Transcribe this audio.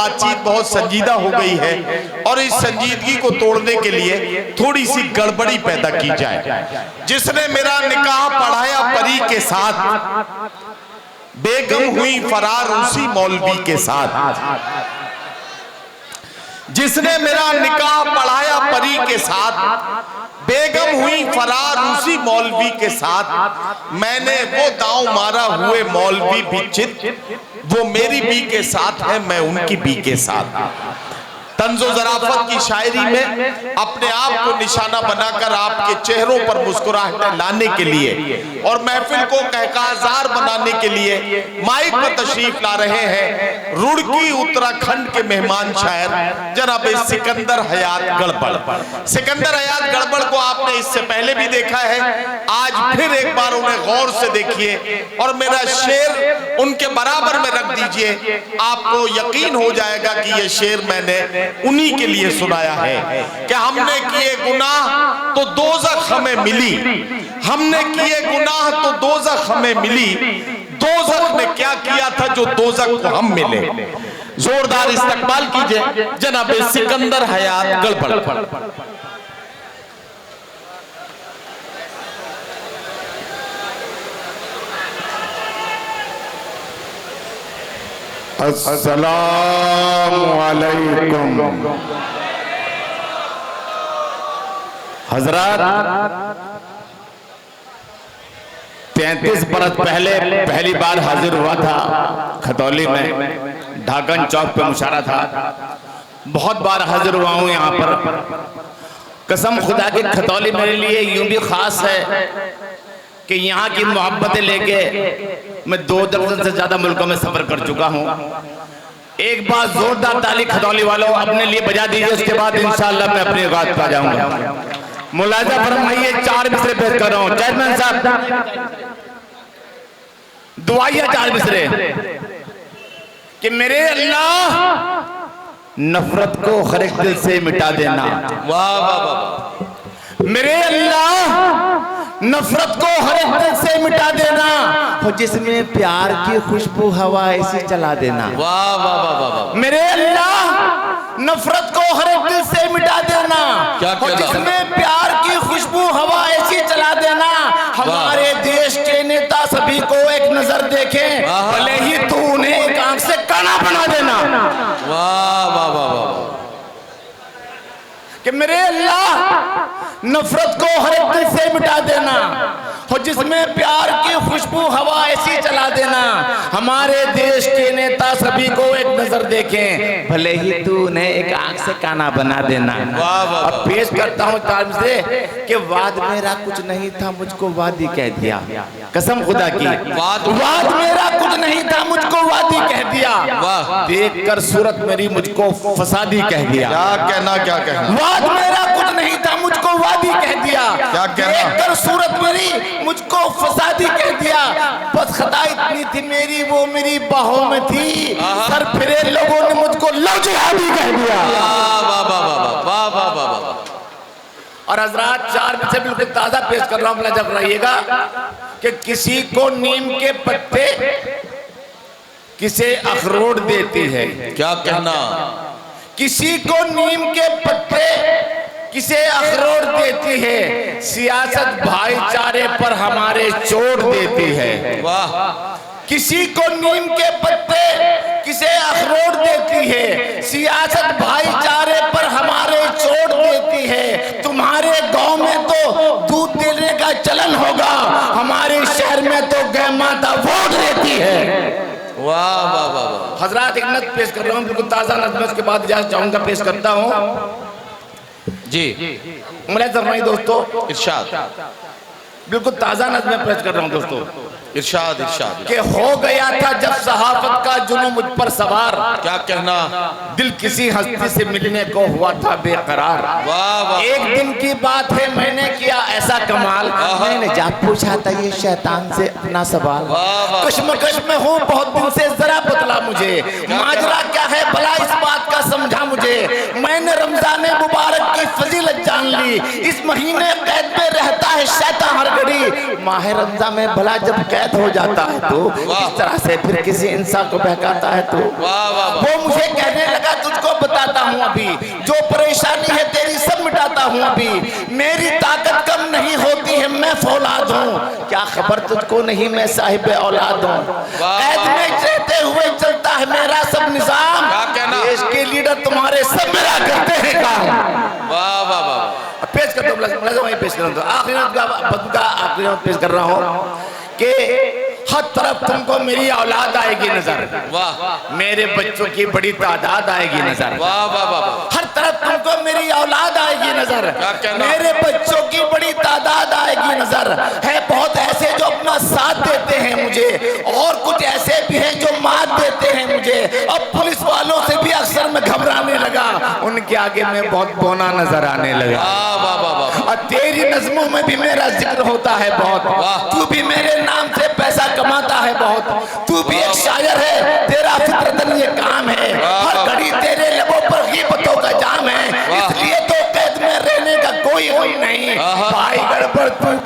बातचीत बहुत संजीदा हो गई है और इस संजीदगी को तोड़ने के लिए थोड़ी सी गड़बड़ी पैदा की जाए। जिसने मेरा निकाह पढ़ाया परी के साथ, बेगम हुई फरार उसी मौलवी के साथ। जिसने मेरा निकाह पढ़ाया परी के साथ, बेगम हुई फरार उसी मौलवी के साथ। मैंने वो दांव मारा हुए मौलवी भी चित, वो मेरी बी के साथ है, मैं उनकी बी के साथ। तंज़ो ज़राफ़त की शायरी में अपने आप को निशाना बनाकर आपके चेहरों पर मुस्कुराहटें लाने के लिए और महफिल को कहकाजार बनाने के लिए माइक पर तशरीफ ला रहे हैं रुड़की उत्तराखंड के मेहमान शायर जनाब सिकंदर हयात गड़बड़। सिकंदर हयात गड़बड़ को आपने इससे पहले भी देखा है, आज फिर एक बार उन्हें गौर से देखिए और मेरा शेर उनके बराबर में रख दीजिए। आपको यकीन हो जाएगा कि ये शेर मैंने उन्हीं के लिए सुनाया है कि हमने किए गुनाह तो दोज़ख हमें मिली, हमने किए गुनाह तो दोज़ख हमें मिली, दोज़ख ने क्या किया था जो दोज़ख को हम मिले। जोरदार इस्तकबाल कीजिए जनाब सिकंदर हयात गड़बड़। अस्सलामु अलैकुम। हजरत 33 बरस पहले पहली बार हाजिर हुआ था खतौली में, ढाकन चौक पे मुशारा था। बहुत बार हाजिर हुआ हूँ यहाँ पर। कसम खुदा की खतौली मेरे लिए यूं भी खास है कि यहाँ की मोहब्बतें लेके मैं 2 दर्जन से ज्यादा मुल्कों में सफर कर चुका हूँ। एक बार जोरदार ताली खतौली वालों अपने लिए बजा दीजिए, उसके बाद इंशाअल्लाह मैं अपनी बात पे आ जाऊंगा। मुलाजा फरमाइए, 4 मिसरे पेश कर रहा हूँ। चेयरमैन साहब दुआइया 4 मिसरे कि मेरे अल्लाह नफरत को हर एक दिल से मिटा देना। वाह वाह वाह। मेरे अल्लाह नफरत को हर एक दिल से मिटा देना, और जिसमें प्यार की खुशबू हवा ऐसी चला देना। वाह वाह वाह वाह। मेरे अल्लाह नफरत को हर एक दिल से मिटा देना, और जिसमें प्यार की खुशबू हवा ऐसी चला देना। हमारे देश के नेता सभी को एक नजर देखें, भले ही तू उन्हें एक आंख से काना बना देना। वाह वाह वाह वाह। कि मेरे अल्लाह नफरत को हर एक दिल से मिटा देना, और जिसमें प्यार की खुशबू हवा ऐसी चला देना। हमारे देश के नेता सभी को एक नजर देखें, भले ही तू उन्हें एक आंख से काना बना देना। अब पेश करता हूँ तारीफ से कि वाद मेरा कुछ नहीं था, मुझको वादी कह दिया। कसम खुदा की वाद मेरा कुछ नहीं था, मुझको वादी कह दिया। देख कर सूरत मेरी मुझको फसादी कह दिया। क्या कहना वाद मेरा कुछ नहीं था, मुझको वादी कह दिया। क्या कहना? देख कर सूरत मेरी मुझको फसादी कह दिया। बस खता इतनी थी मेरी, वो मेरी बाहों में थी, सर फिरे लोगों ने मुझको लौजिहादी कह दिया। वाह वाह वाह वाह वाह वाह वाह। और हजरात 4 में से बिल्कुल ताजा पेश कर रहा हूँ, अपना जब रहिएगा कि किसी को नीम के पत्ते किसे अखरोट देती है। क्या कहना? किसी को नीम के पत्ते किसे अखरोट देती है, सियासत भाईचारे पर हमारे चोट देती है। वाह। किसी को नीम के पत्ते किसे अखरोट देती है, सियासत भाईचारे पर हमारे चोट देती है। तुम्हारे गांव में तो दूध देने का चलन होगा, हमारे शहर में तो गौ माता वोट देती है। वाह वाह वाह। हजरात एक नज़्म पेश कर रहा हूँ, बिल्कुल ताज़ा नज़्म, उसके बाद इजाज़त चाहूँगा पेश करता हूँ जी। मुलाज़म नहीं दोस्तों, इरशाद। बिल्कुल ताज़ा नज़्म पेश कर रहा हूँ दोस्तों। इरशाद इरशाद। कि हो गया था जब सहाफत का जुनून मुझ पर सवार, क्या कहना? दिल किसी हस्ती से मिलने को हुआ था बेकरार। वाह वाह। एक दिन की बात है, मैंने किया ऐसा कमाल, मैंने जा पूछा था ये शैतान से अपना सवाल। कश्मकश में हूँ बहुत दिन से, जरा बतला मुझे माजरा क्या है भला, इस बात का समझा मुझे। मैंने रमजान मुबारक की फजीलत जान ली। इस महीने कैद में रहता है शैतान हर घड़ी, माह रमजान में भला जब कैद हो जाता है तो इस तरह से फिर किसी इंसान को बहकाता है तो वो मुझे कहने लगा तुझको बताता हूँ अभी, जो परेशानी है तेरी सब मिटाता हूँ अभी, मेरी ताकत कम नहीं होती है, मैं फौलाद हूँ, क्या खबर तुझको नहीं मैं साहिब औलाद हूँ। कैद में रहते हुए चलता है मेरा सब निजाम, देश के लीडर तुम्हारे सब मेरा करते हैं काम। वाह वाह वाह, पेश कर दो, वहीं पेश कर दो। आखिरी पेश कर रहा हूँ कि हर तरफ तुमको मेरी औलाद आएगी नजर, वाह, मेरे बच्चों की बड़ी तादाद आएगी नजर, वाह वाह वाह, हर तरफ तुमको मेरी औलाद आएगी नजर, मेरे बच्चों की बड़ी तादाद आएगी नजर। है बहुत ऐसे जो अपना साथ देते हैं मुझे, और कुछ ऐसे भी हैं जो मात देते हैं मुझे। अब पुलिस वालों से भी अक्सर मैं घबराने लगा, उनके आगे मैं बहुत बोना नजर आने लगा। और तेरी नज़्मों में भी मेरा जिक्र होता है बहुत, तू भी मेरे नाम से पैसा कमाता है बहुत, तू भी एक शायर है, तेरा फितरतन ये काम है, हर घड़ी तेरे लबों पर ग़ीबतों का जाम है, इसलिए तो कैद में रहने का कोई नहीं। भाई गड़बड़ तू